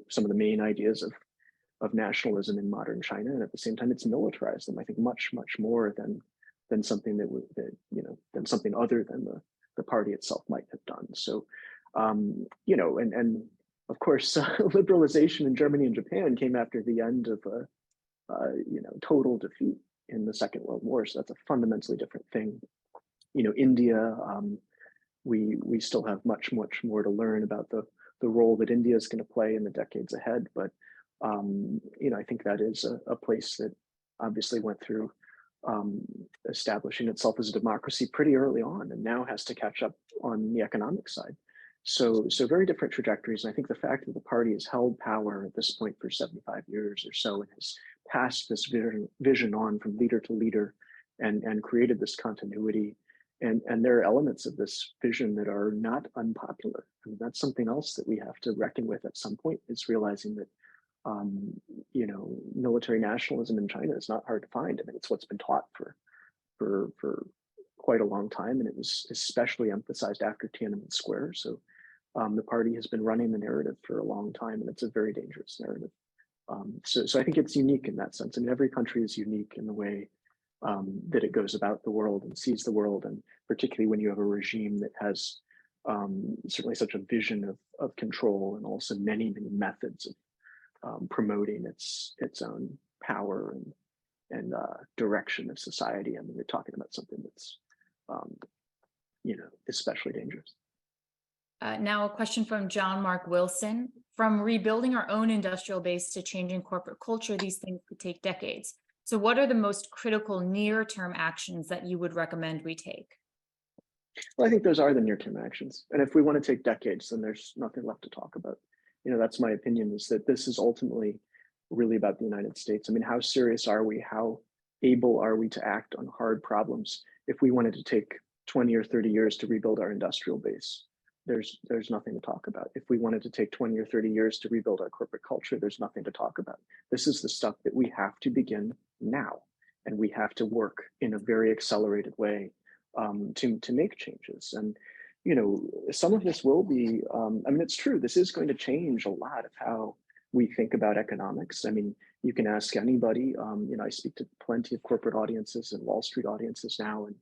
some of the main ideas of nationalism in modern China, and at the same time, it's militarized them, I think, much more than something than something other than the party itself might have done. So, and of course, liberalization in Germany and Japan came after the end of total defeat in the Second World War. So that's a fundamentally different thing. India, we still have much more to learn about the role that India is going to play in the decades ahead. But I think that is a place that obviously went through establishing itself as a democracy pretty early on, and now has to catch up on the economic side. So very different trajectories. And I think the fact that the party has held power at this point for 75 years or so, and has passed this vision on from leader to leader, and created this continuity. And there are elements of this vision that are not unpopular. I mean, that's something else that we have to reckon with at some point, is realizing that military nationalism in China is not hard to find. I mean, it's what's been taught for quite a long time, and it was especially emphasized after Tiananmen Square. So the party has been running the narrative for a long time, and it's a very dangerous narrative. So I think it's unique in that sense. I mean, every country is unique in the way that it goes about the world and sees the world, and particularly when you have a regime that has certainly such a vision of control, and also many methods of promoting its own power and direction of society. I mean, you're talking about something that's especially dangerous. Now a question from John Mark Wilson: from rebuilding our own industrial base to changing corporate culture, these things could take decades. So what are the most critical near-term actions that you would recommend we take? Well, I think those are the near-term actions. And if we want to take decades, then there's nothing left to talk about. That's my opinion, is that this is ultimately really about the United States. I mean, how serious are we? How able are we to act on hard problems? If we wanted to take 20 or 30 years to rebuild our industrial base, there's nothing to talk about. If we wanted to take 20 or 30 years to rebuild our corporate culture, there's nothing to talk about. This is the stuff that we have to begin now, and we have to work in a very accelerated way to make changes. And some of this will be, I mean, it's true, this is going to change a lot of how we think about economics. I mean, you can ask anybody, I speak to plenty of corporate audiences and Wall Street audiences now, and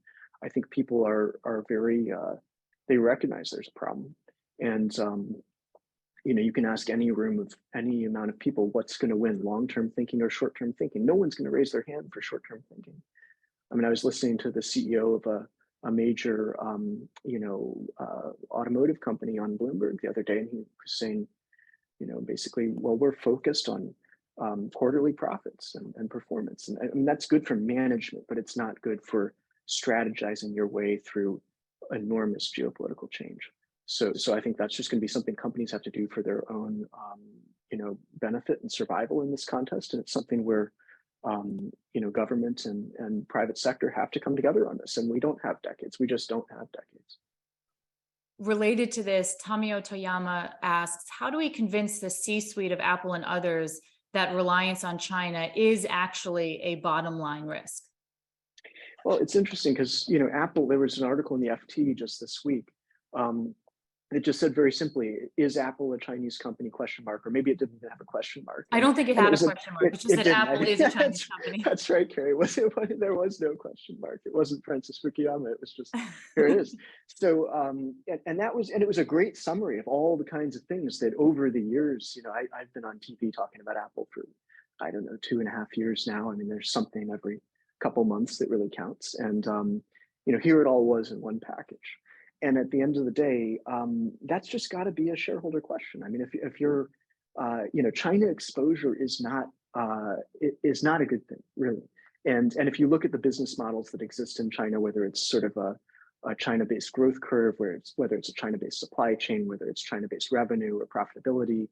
I think people are very, they recognize there's a problem. And, you can ask any room of any amount of people, what's going to win, long-term thinking or short-term thinking? No one's going to raise their hand for short-term thinking. I mean, I was listening to the CEO of a major, automotive company on Bloomberg the other day, and he was saying, basically, well, we're focused on quarterly profits and performance. And I mean, that's good for management, but it's not good for strategizing your way through enormous geopolitical change. So I think that's just going to be something companies have to do for their own, benefit and survival in this contest. And it's something where, government and private sector have to come together on this. And we don't have decades. We just don't have decades. Related to this, Tamio Toyama asks, how do we convince the C-suite of Apple and others that reliance on China is actually a bottom line risk? Well, it's interesting because, Apple, there was an article in the FT just this week It just said very simply, "Is Apple a Chinese company?" question mark, or maybe it didn't even have a question mark. I don't think it And had a was question mark. It just it said didn't. Apple is a Chinese That's, company. that's right, Carrie. There was no question mark. It wasn't Francis Fukuyama. It was just, here it is. So, and that was, and it was a great summary of all the kinds of things that over the years, I've been on TV talking about Apple for, I don't know, 2.5 years now. I mean, there's something every couple months that really counts. And, here it all was in one package. And at the end of the day, that's just got to be a shareholder question. I mean, if you're, China exposure is not a good thing, really. And if you look at the business models that exist in China, whether it's sort of a China-based growth curve, whether it's a China-based supply chain, whether it's China-based revenue or profitability,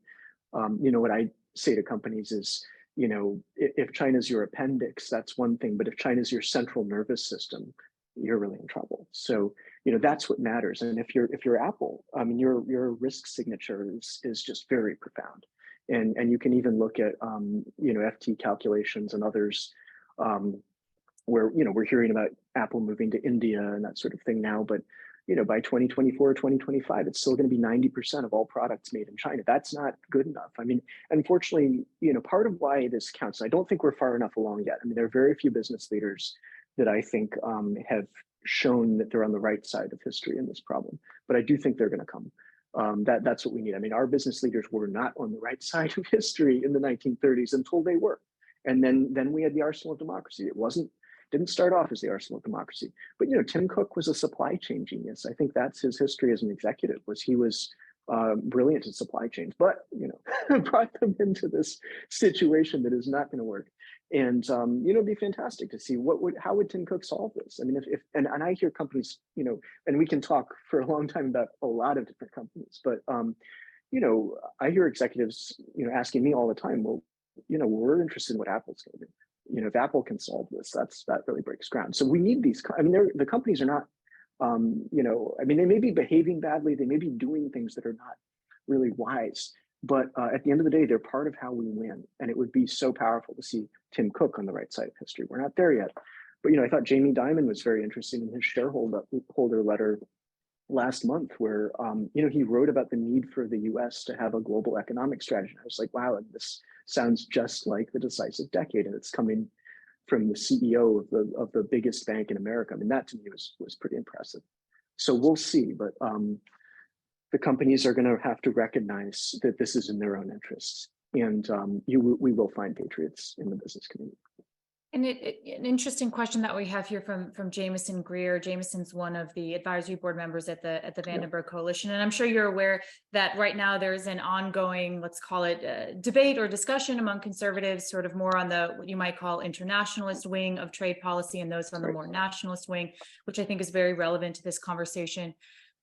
what I say to companies is, if China's your appendix, that's one thing, but if China's your central nervous system, you're really in trouble. So, that's what matters. And if you're Apple, I mean, your risk signature is just very profound. And you can even look at, FT calculations and others, where, we're hearing about Apple moving to India and that sort of thing now, but, by 2024, 2025, it's still going to be 90% of all products made in China. That's not good enough. I mean, unfortunately, part of why this counts, I don't think we're far enough along yet. I mean, there are very few business leaders that I think have shown that they're on the right side of history in this problem, but I do think they're going to come. That's what we need. I mean, our business leaders were not on the right side of history in the 1930s until they were, and then we had the arsenal of democracy. Didn't start off as the arsenal of democracy, but Tim Cook was a supply chain genius. I think that's his history as an executive. He was brilliant in supply chains, but brought them into this situation that is not going to work. And it'd be fantastic to see how would Tim Cook solve this? I mean, and I hear companies, and we can talk for a long time about a lot of different companies, but I hear executives, asking me all the time, well, we're interested in what Apple's going to do. If Apple can solve this, that really breaks ground. So we need these. I mean, the companies are not, I mean, they may be behaving badly, they may be doing things that are not really wise, but at the end of the day, they're part of how we win. And it would be so powerful to see Tim Cook on the right side of history. We're not there yet, but I thought Jamie Dimon was very interesting in his shareholder letter last month, where he wrote about the need for the U.S. to have a global economic strategy. I was like, wow, and this sounds just like the Decisive Decade, and it's coming from the CEO of the biggest bank in America. I mean, that to me was pretty impressive. So we'll see, but the companies are going to have to recognize that this is in their own interests, and we will find patriots in the business community. And an interesting question that we have here from Jameson Greer. Jameson's one of the advisory board members at the Vandenberg Coalition, and I'm sure you're aware that right now there's an ongoing, let's call it, debate or discussion among conservatives, sort of more on the what you might call internationalist wing of trade policy, and those on the more nationalist wing, which I think is very relevant to this conversation.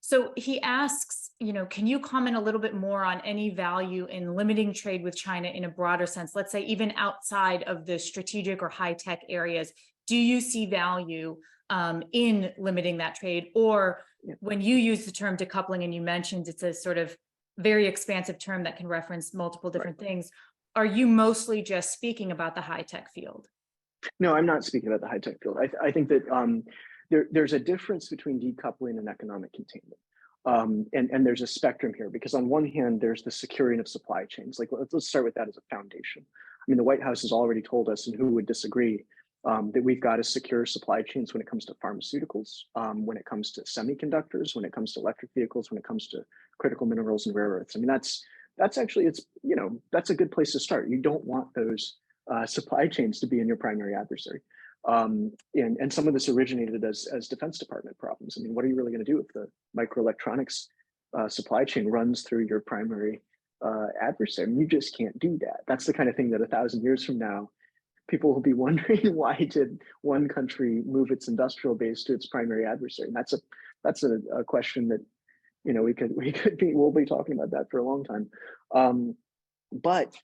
So he asks, can you comment a little bit more on any value in limiting trade with China in a broader sense? Let's say even outside of the strategic or high-tech areas, do you see value in limiting that trade? Or when you use the term decoupling, and you mentioned it's a sort of very expansive term that can reference multiple different things, are you mostly just speaking about the high-tech field? No, I'm not speaking about the high-tech field. I think that there's a difference between decoupling and economic containment. And there's a spectrum here, because on one hand, there's the securing of supply chains. Like, let's start with that as a foundation. I mean, the White House has already told us, and who would disagree, that we've got to secure supply chains when it comes to pharmaceuticals, when it comes to semiconductors, when it comes to electric vehicles, when it comes to critical minerals and rare earths. I mean, that's actually, that's a good place to start. You don't want those supply chains to be in your primary adversary. And some of this originated as Defense Department problems. I mean, what are you really going to do if the microelectronics supply chain runs through your primary adversary? I mean, you just can't do that. That's the kind of thing that 1,000 years from now, people will be wondering, why did one country move its industrial base to its primary adversary? And that's a question that we'll be talking about that for a long time. But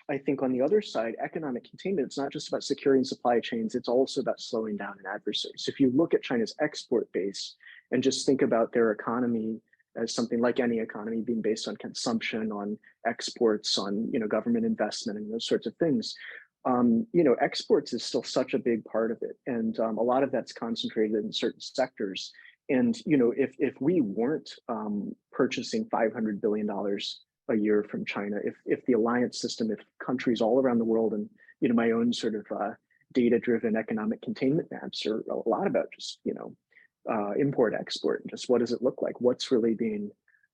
I think on the other side, economic containment, it's not just about securing supply chains, it's also about slowing down an adversary. So if you look at China's export base and just think about their economy as something like any economy being based on consumption, on exports, on government investment and those sorts of things, exports is still such a big part of it. And a lot of that's concentrated in certain sectors. And if we weren't purchasing $500 billion a year from China, if the alliance system, if countries all around the world, and my own sort of data-driven economic containment maps are a lot about just import export, and just what does it look like, what's really being,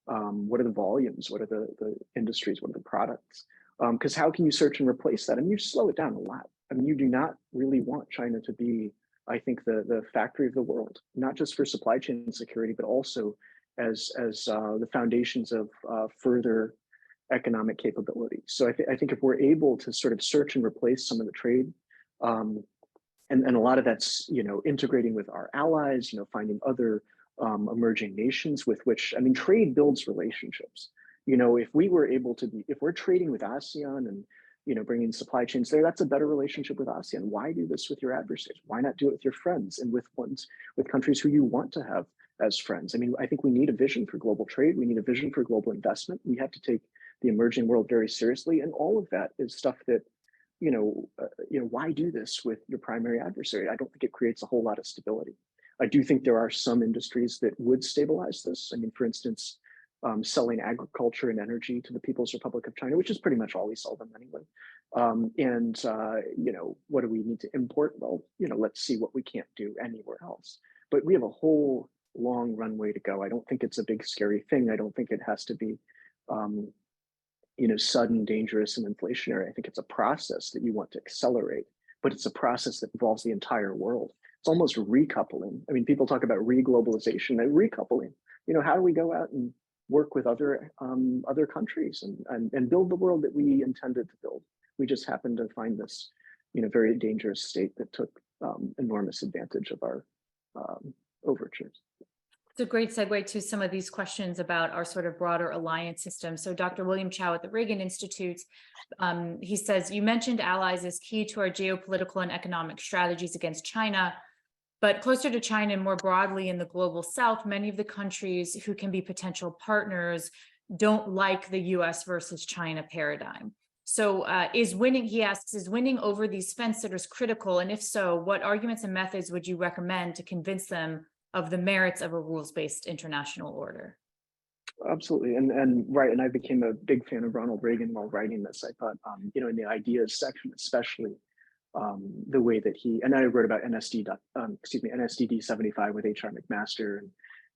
what are the volumes, what are the industries, what are the products, because how can you search and replace that? I mean, you slow it down a lot. I mean, you do not really want China to be, I think, the factory of the world, not just for supply chain security, but also as the foundations of further economic capability. So I think if we're able to sort of search and replace some of the trade, and a lot of that's integrating with our allies, finding other emerging nations with which, I mean, trade builds relationships. If we were able to be, if we're trading with ASEAN and bringing supply chains there, that's a better relationship with ASEAN. Why do this with your adversaries? Why not do it with your friends and with countries who you want to have as friends? I mean, I think we need a vision for global trade. We need a vision for global investment. We have to take the emerging world very seriously, and all of that is stuff that why do this with your primary adversary? I don't think it creates a whole lot of stability. I do think there are some industries that would stabilize this. I mean, for instance, selling agriculture and energy to the People's Republic of China, which is pretty much all we sell them anyway. What do we need to import? Well, let's see what we can't do anywhere else. But we have a whole long runway to go. I don't think it's a big scary thing. I don't think it has to be sudden, dangerous, and inflationary. I think it's a process that you want to accelerate, but it's a process that involves the entire world. It's almost recoupling. I mean, people talk about reglobalization and recoupling. How do we go out and work with other countries and build the world that we intended to build? We just happened to find this, very dangerous state that took enormous advantage of our overtures. It's a great segue to some of these questions about our sort of broader alliance system. So Dr. William Chow at the Reagan Institute, he says, you mentioned allies as key to our geopolitical and economic strategies against China, but closer to China and more broadly in the global South, many of the countries who can be potential partners don't like the US versus China paradigm. So he asks, is winning over these fence sitters critical? And if so, what arguments and methods would you recommend to convince them of the merits of a rules-based international order? Absolutely, and right, and I became a big fan of Ronald Reagan while writing this. I thought, in the ideas section, especially, the way that and I wrote about NSDD 75 with H.R. McMaster,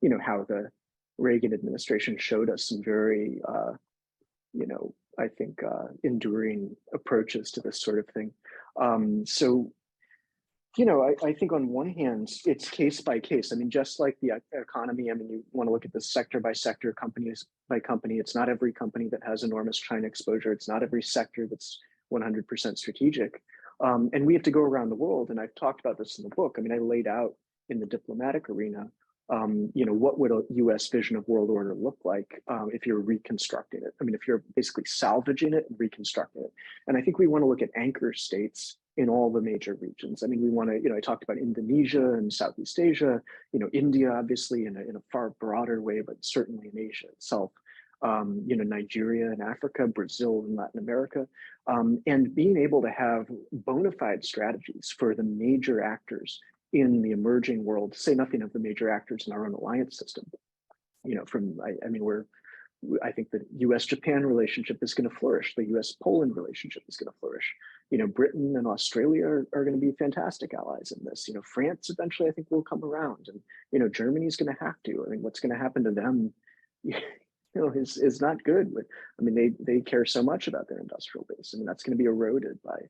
and how the Reagan administration showed us some very, I think, enduring approaches to this sort of thing. I think on one hand, it's case by case. I mean, just like the economy, I mean, you want to look at this sector by sector, companies by company. It's not every company that has enormous China exposure. It's not every sector that's 100% strategic. And we have to go around the world. And I've talked about this in the book. I mean, I laid out in the diplomatic arena, what would a US vision of world order look like if you're reconstructing it? I mean, if you're basically salvaging it and reconstructing it. And I think we want to look at anchor states in all the major regions. I mean, we want to, I talked about Indonesia and Southeast Asia, India, obviously, in a far broader way, but certainly in Asia itself, Nigeria and Africa, Brazil and Latin America, and being able to have bona fide strategies for the major actors in the emerging world, to say nothing of the major actors in our own alliance system. I think the US-Japan relationship is going to flourish. The US-Poland relationship is going to flourish. Britain and Australia are going to be fantastic allies in this. France eventually, I think, will come around, and Germany's going to have to. I mean, what's going to happen to them, is not good. I mean, they care so much about their industrial base. I mean, that's going to be eroded by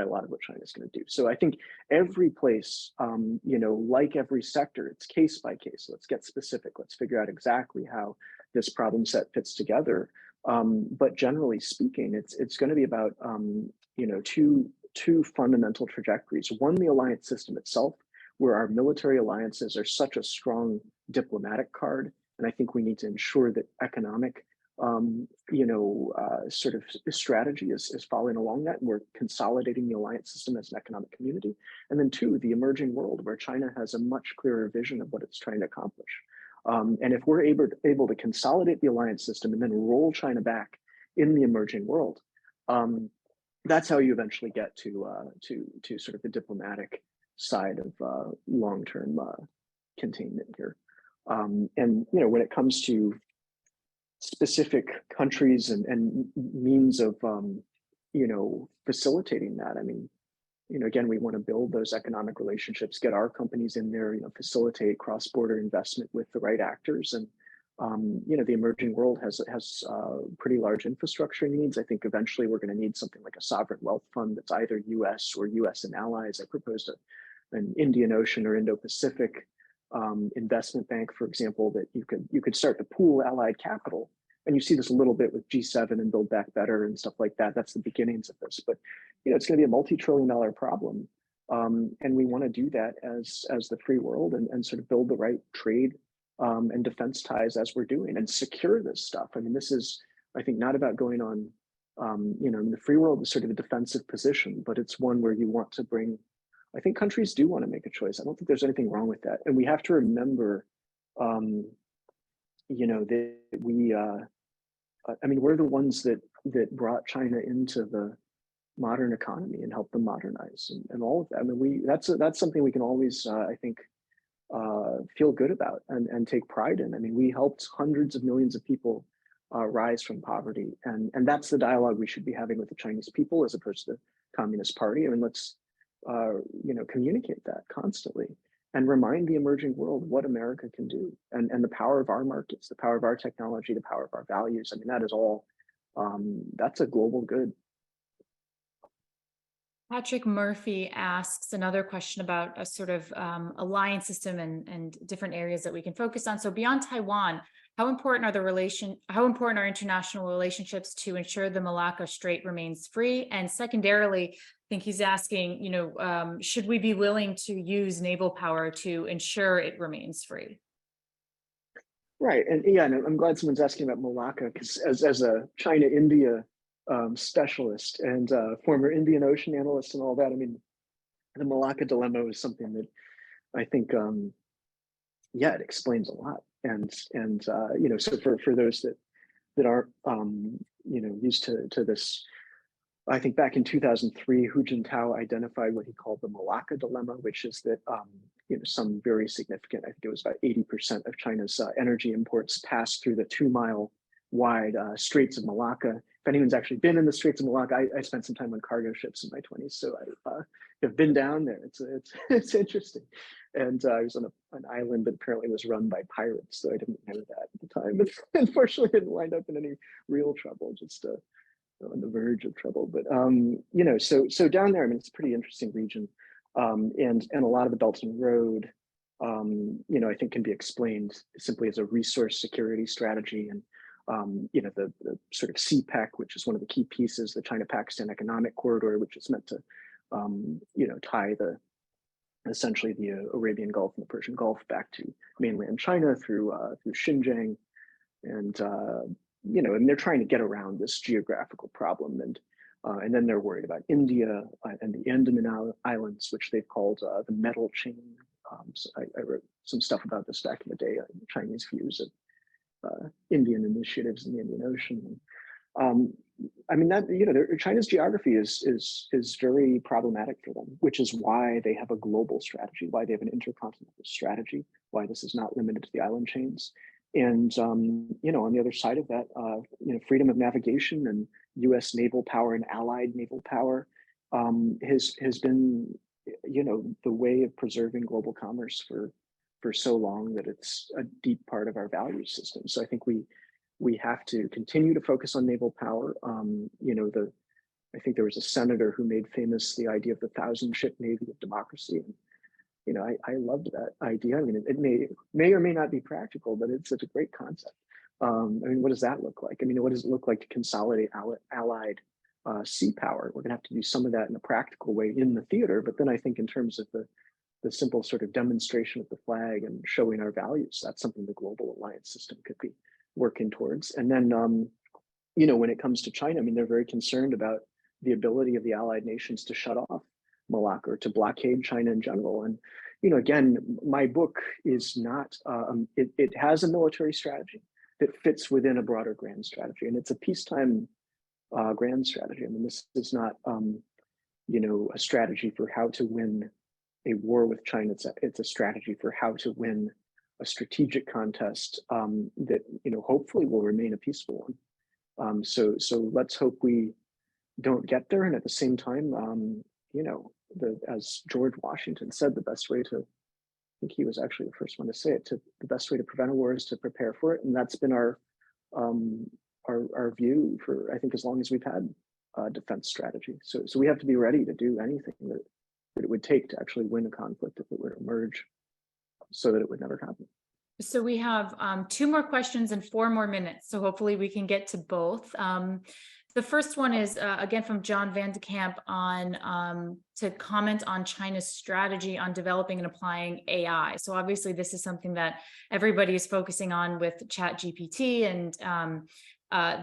a lot of what China's going to do. So I think every place, like every sector, it's case by case. Let's get specific. Let's figure out exactly how this problem set fits together. But generally speaking, it's going to be about two fundamental trajectories. One, the alliance system itself, where our military alliances are such a strong diplomatic card, and I think we need to ensure that economic sort of strategy is following along that, and we're consolidating the alliance system as an economic community. And then two, the emerging world, where China has a much clearer vision of what it's trying to accomplish. And if we're able to consolidate the alliance system and then roll China back in the emerging world, that's how you eventually get to sort of the diplomatic side of long-term containment here. And when it comes to specific countries and means of facilitating that, I mean, again, we want to build those economic relationships, get our companies in there, facilitate cross-border investment with the right actors. And the emerging world has pretty large infrastructure needs. I think eventually we're going to need something like a sovereign wealth fund that's either US or US and allies. I proposed an Indian Ocean or Indo-Pacific investment bank, for example, that you could start to pool allied capital. And you see this a little bit with G7 and Build Back Better and stuff like that. That's the beginnings of this. But it's going to be a multi-trillion-dollar problem. And we want to do that as the free world and sort of build the right trade and defense ties as we're doing and secure this stuff. I mean, this is, I think, not about going on, in the free world is sort of a defensive position, but it's one where you want to bring, I think countries do want to make a choice. I don't think there's anything wrong with that. And we have to remember, that we, we're the ones that brought China into the modern economy and helped them modernize and all of that. I mean, that's something we can always, I think, feel good about and take pride in. I mean, we helped hundreds of millions of people rise from poverty, and that's the dialogue we should be having with the Chinese people as opposed to the Communist Party. I mean, let's communicate that constantly and remind the emerging world what America can do and the power of our markets, the power of our technology, the power of our values. I mean, that is all, that's a global good. Patrick Murphy asks another question about a sort of alliance system and different areas that we can focus on. So beyond Taiwan, how important are international relationships to ensure the Malacca Strait remains free? And secondarily, I think he's asking, should we be willing to use naval power to ensure it remains free? Right, and yeah, and I'm glad someone's asking about Malacca, because as a China-India specialist and former Indian Ocean analyst and all that, I mean, the Malacca Dilemma is something that I think, it explains a lot. And so for those that aren't used to this, I think back in 2003, Hu Jintao identified what he called the Malacca Dilemma, which is that some very significant, I think it was about 80% of China's energy imports pass through the 2-mile wide Straits of Malacca. If anyone's actually been in the Straits of Malacca, I spent some time on cargo ships in my 20s, so I have been down there. It's interesting. And I was on an island that apparently was run by pirates, so I didn't know that at the time. But unfortunately, I didn't wind up in any real trouble, just on the verge of trouble. But so down there, I mean, it's a pretty interesting region, and a lot of the Belt and Road, I think can be explained simply as a resource security strategy. And the sort of CPEC, which is one of the key pieces, the China-Pakistan Economic Corridor, which is meant to, tie essentially the Arabian Gulf and the Persian Gulf back to mainland China through Xinjiang, and and they're trying to get around this geographical problem, and then they're worried about India and the Andaman Islands, which they've called the metal chain. So I wrote some stuff about this back in the day, Chinese views of Indian initiatives in the Indian Ocean. I mean, that China's geography is very problematic for them, which is why they have a global strategy, why they have an intercontinental strategy, why this is not limited to the island chains. And on the other side of that, freedom of navigation and U.S. naval power and allied naval power has been the way of preserving global commerce for so long that it's a deep part of our value system. So I think we have to continue to focus on naval power. I think there was a senator who made famous the idea of the 1,000-ship navy of democracy. And, I loved that idea. I mean, it may or may not be practical, but it's such a great concept. I mean, what does that look like? I mean, what does it look like to consolidate allied sea power? We're gonna have to do some of that in a practical way in the theater, but then I think in terms of the simple sort of demonstration of the flag and showing our values, that's something the global alliance system could be working towards. And then, when it comes to China, I mean, they're very concerned about the ability of the allied nations to shut off Malacca or to blockade China in general. And, again, my book is not, it has a military strategy that fits within a broader grand strategy. And it's a peacetime grand strategy. I mean, this is not, a strategy for how to win a war with China. It's a strategy for how to win a strategic contest that hopefully will remain a peaceful one. So let's hope we don't get there, and at the same time, as George Washington said, the best way to, I think he was actually the first one to say it, the best way to prevent a war is to prepare for it, and that's been our view for, I think, as long as we've had defense strategy. So we have to be ready to do anything that it would take to actually win a conflict if it were to emerge, so that it would never happen. So we have 2 more questions and 4 more minutes, so hopefully we can get to both. The first one is again from John Vandenberg on to comment on China's strategy on developing and applying AI. So obviously this is something that everybody is focusing on with ChatGPT and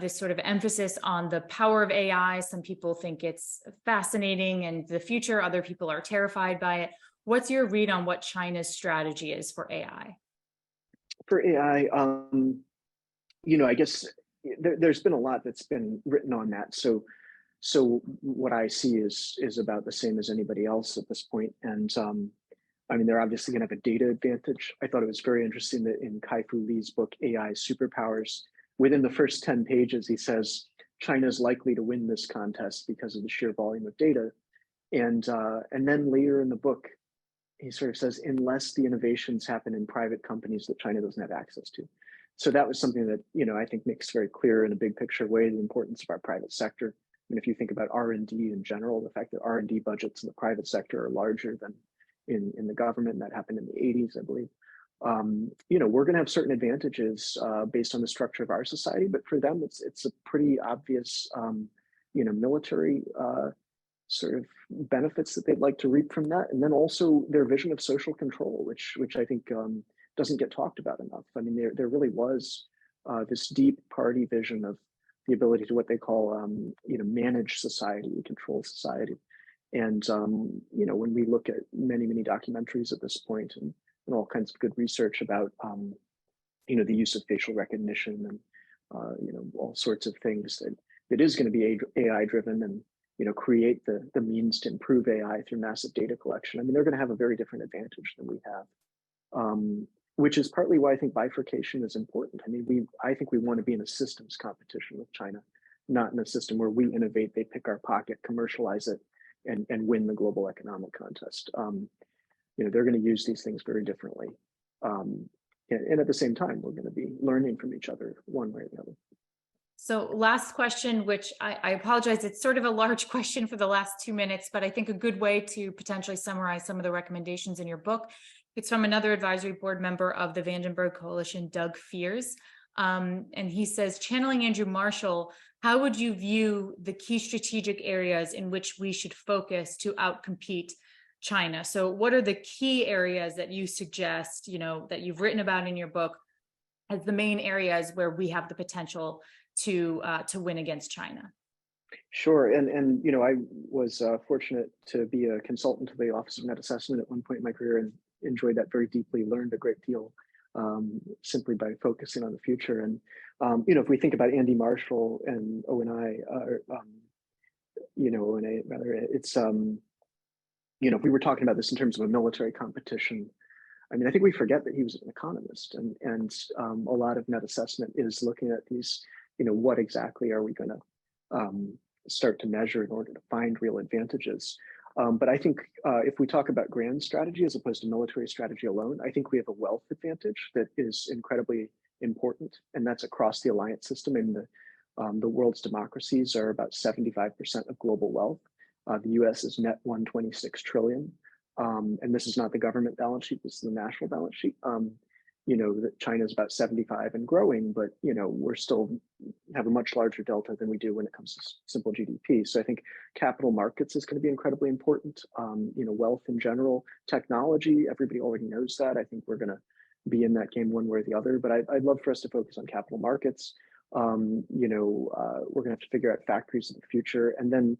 this sort of emphasis on the power of AI. Some people think it's fascinating and the future. Other people are terrified by it. What's your read on what China's strategy is for AI? For AI, I guess there's been a lot that's been written on that. So what I see is about the same as anybody else at this point. And I mean, they're obviously going to have a data advantage. I thought it was very interesting that in Kai-Fu Lee's book, AI Superpowers, within the first 10 pages, he says, China's likely to win this contest because of the sheer volume of data. And then later in the book, he sort of says, unless the innovations happen in private companies that China doesn't have access to. So that was something that, I think makes very clear in a big picture way the importance of our private sector. I mean, if you think about R&D in general, the fact that R&D budgets in the private sector are larger than in the government, and that happened in the 80s, I believe. We're going to have certain advantages based on the structure of our society, but for them, it's a pretty obvious, military sort of benefits that they'd like to reap from that, and then also their vision of social control, which I think doesn't get talked about enough. I mean, there really was this deep party vision of the ability to what they call manage society, control society, and when we look at many documentaries at this point and all kinds of good research about the use of facial recognition and all sorts of things that is going to be AI driven and create the means to improve AI through massive data collection. I mean, they're going to have a very different advantage than we have, which is partly why I think bifurcation is important. I mean, I think we want to be in a systems competition with China, not in a system where we innovate, they pick our pocket, commercialize it, and win the global economic contest. They're going to use these things very differently. And at the same time, we're going to be learning from each other one way or the other. So last question, which I apologize, it's sort of a large question for the last 2 minutes, but I think a good way to potentially summarize some of the recommendations in your book. It's from another advisory board member of the Vandenberg Coalition, Doug Fears. And he says, channeling Andrew Marshall, how would you view the key strategic areas in which we should focus to outcompete China? So what are the key areas that you suggest, that you've written about in your book as the main areas where we have the potential to win against China? Sure, and I was fortunate to be a consultant to the Office of Net Assessment at one point in my career, and enjoyed that very deeply. Learned a great deal simply by focusing on the future. And if we think about Andy Marshall and O&I, O&A rather, it's if we were talking about this in terms of a military competition, I mean, I think we forget that he was an economist, and a lot of net assessment is looking at these. What exactly are we going to start to measure in order to find real advantages? But I think if we talk about grand strategy as opposed to military strategy alone, I think we have a wealth advantage that is incredibly important, and that's across the alliance system. And the world's democracies are about 75% of global wealth. The U.S. is net 126 trillion, and this is not the government balance sheet; this is the national balance sheet. That China is about 75 and growing, but we're still have a much larger delta than we do when it comes to simple GDP. So I think capital markets is going to be incredibly important. Wealth in general, technology, everybody already knows that. I think we're going to be in that game one way or the other. But I'd love for us to focus on capital markets. We're going to have to figure out factories of the future, and then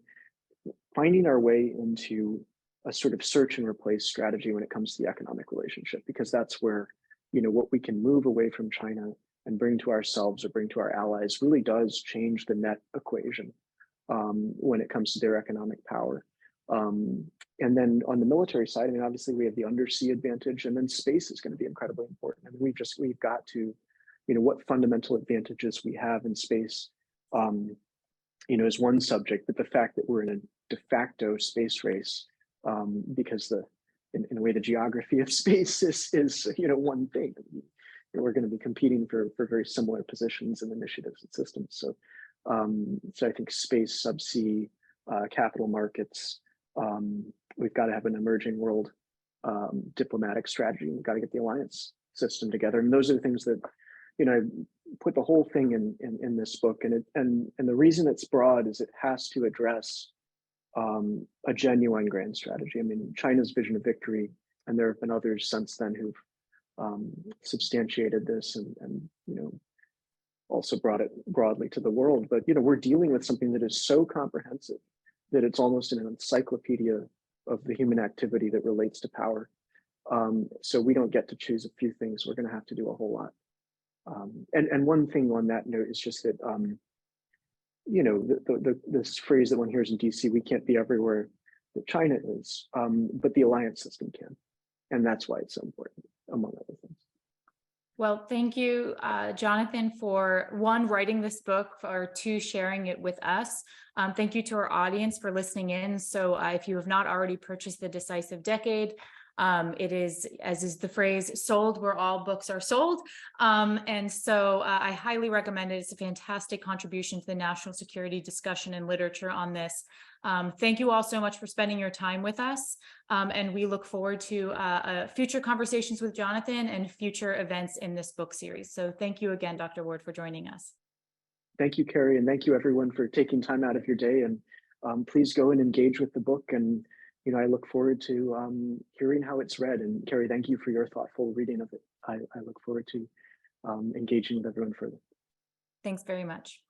finding our way into a sort of search and replace strategy when it comes to the economic relationship, because that's where what we can move away from China and bring to ourselves or bring to our allies really does change the net equation when it comes to their economic power. And then on the military side, I mean, obviously we have the undersea advantage, and then space is going to be incredibly important. I mean, we've got to, what fundamental advantages we have in space, is one subject, but the fact that we're in a de facto space race, because in a way the geography of space is one thing. We're going to be competing for very similar positions and initiatives and systems. So I think space, subsea, capital markets, we've got to have an emerging world diplomatic strategy. We've got to get the alliance system together. And those are the things that, I put the whole thing in this book. And the reason it's broad is it has to address a genuine grand strategy. I mean, China's vision of victory, and there have been others since then who've substantiated this and also brought it broadly to the world. But we're dealing with something that is so comprehensive that it's almost an encyclopedia of the human activity that relates to power. So we don't get to choose a few things. We're going to have to do a whole lot. And one thing on that note is just that this phrase that one hears in DC, we can't be everywhere that China is, but the alliance system can. And that's why it's so important, among other things. Well, thank you, Jonathan, for one, writing this book, or two, sharing it with us. Thank you to our audience for listening in. So if you have not already purchased The Decisive Decade, it is, as is the phrase, sold where all books are sold. And so I highly recommend it. It's a fantastic contribution to the national security discussion and literature on this. Thank you all so much for spending your time with us. And we look forward to future conversations with Jonathan and future events in this book series. So thank you again, Dr. Ward, for joining us. Thank you, Carrie, and thank you everyone for taking time out of your day. And please go and engage with the book. And I look forward to hearing how it's read. And Carrie, thank you for your thoughtful reading of it. I look forward to engaging with everyone further. Thanks very much.